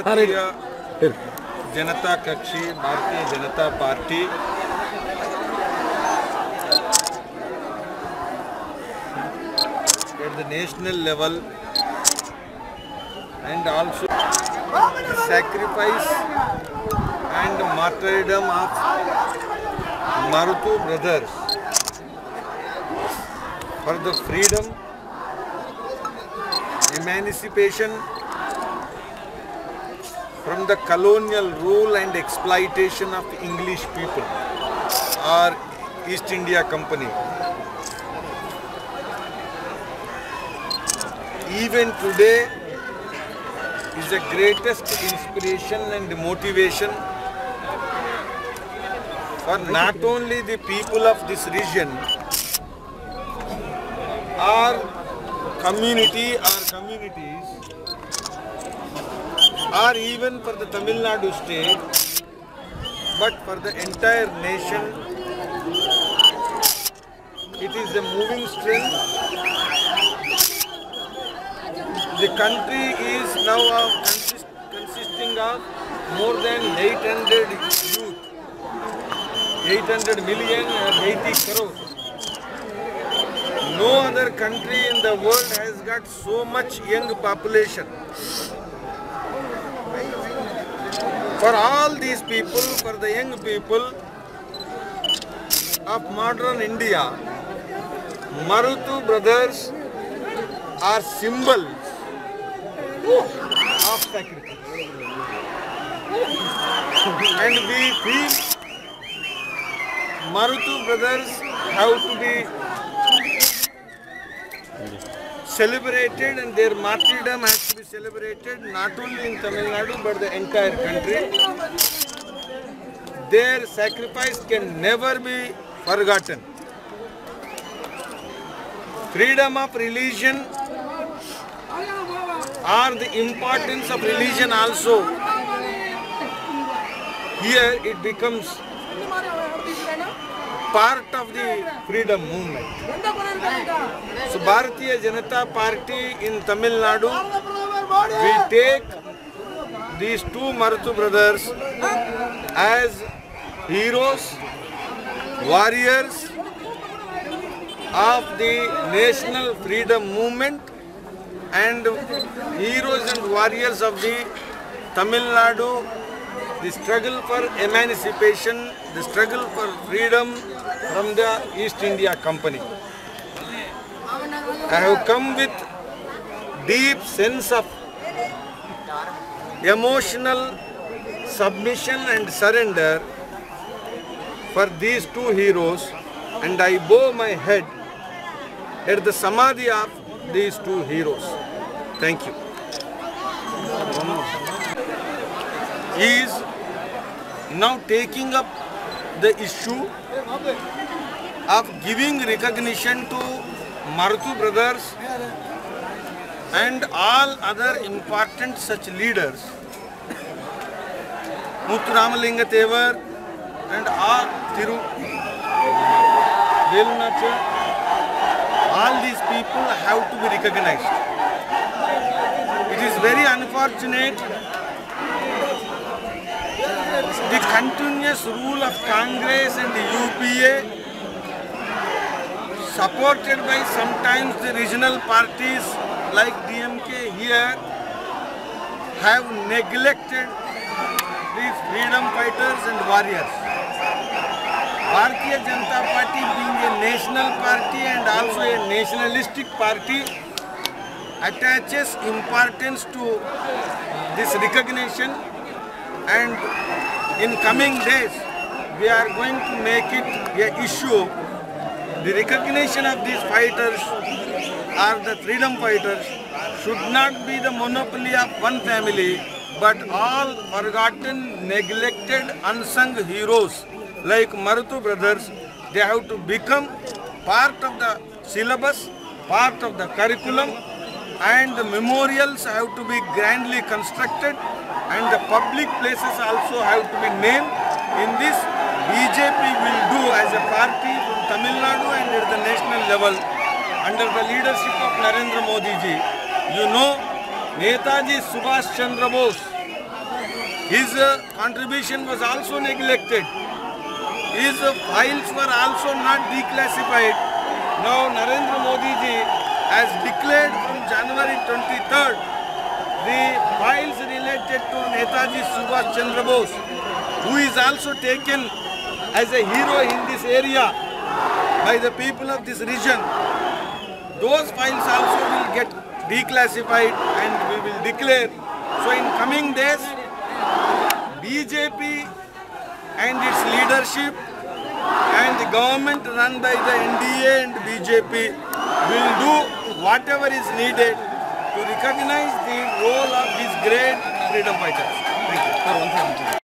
Bharatiya Janata कक्षी Bharatiya Janata party at the national level and also the sacrifice and martyrdom of Maruthu brothers for the freedom, emancipation from the colonial rule and exploitation of English people or East India Company. Even today is the greatest inspiration and motivation for not only the people of this region or communities or even for the Tamil Nadu state, but for the entire nation. It is a moving strength. The country is now consisting of more than 800 youth, 800 million or 80 crores. No other country in the world has got so much young population. For all these people, for the young people of modern India, Maruthu brothers are symbols of sacrifice. And we feel Maruthu brothers have to be celebrated and their martyrdom has to be celebrated not only in Tamil Nadu but the entire country. Their sacrifice can never be forgotten. Freedom of religion or the importance of religion also, here it becomes part of the freedom movement. So Bharatiya Janata Party in Tamil Nadu, we take these two Maruthu brothers as heroes, warriors of the national freedom movement and heroes and warriors of the Tamil Nadu, the struggle for emancipation, the struggle for freedom from the East India Company. I have come with deep sense of emotional submission and surrender for these two heroes, and I bow my head at the samadhi of these two heroes. Thank you. He is now taking up the issue of giving recognition to Maruthu brothers and all other important such leaders, Muthuramalinga Thevar and all Thiru Velunachal. All these people have to be recognized. It is very unfortunate the continuous rule of Congress and the UPA, supported by sometimes the regional parties like DMK here, have neglected these freedom fighters and warriors. Bharatiya Janata Party, being a national party and also a nationalistic party, attaches importance to this recognition, and in coming days we are going to make it an issue. The recognition of these fighters or the freedom fighters should not be the monopoly of one family, but all forgotten, neglected, unsung heroes like Maruthu brothers. They have to become part of the syllabus, part of the curriculum, and the memorials have to be grandly constructed, and the public places also have to be named. In this, BJP will do as a party from Tamil Nadu and at the national level under the leadership of Narendra Modi ji. You know, Netaji Subhash Chandra Bose, his contribution was also neglected. His files were also not declassified. Now Narendra Modi ji has declared from January 23rd the files related to Netaji Subhash Chandra Bose, who is also taken as a hero in this area by the people of this region. Those files also will get declassified and we will declare. So in coming days, BJP and its leadership and the government run by the NDA and BJP will do whatever is needed to recognize the role of these great freedom fighters. Thank you.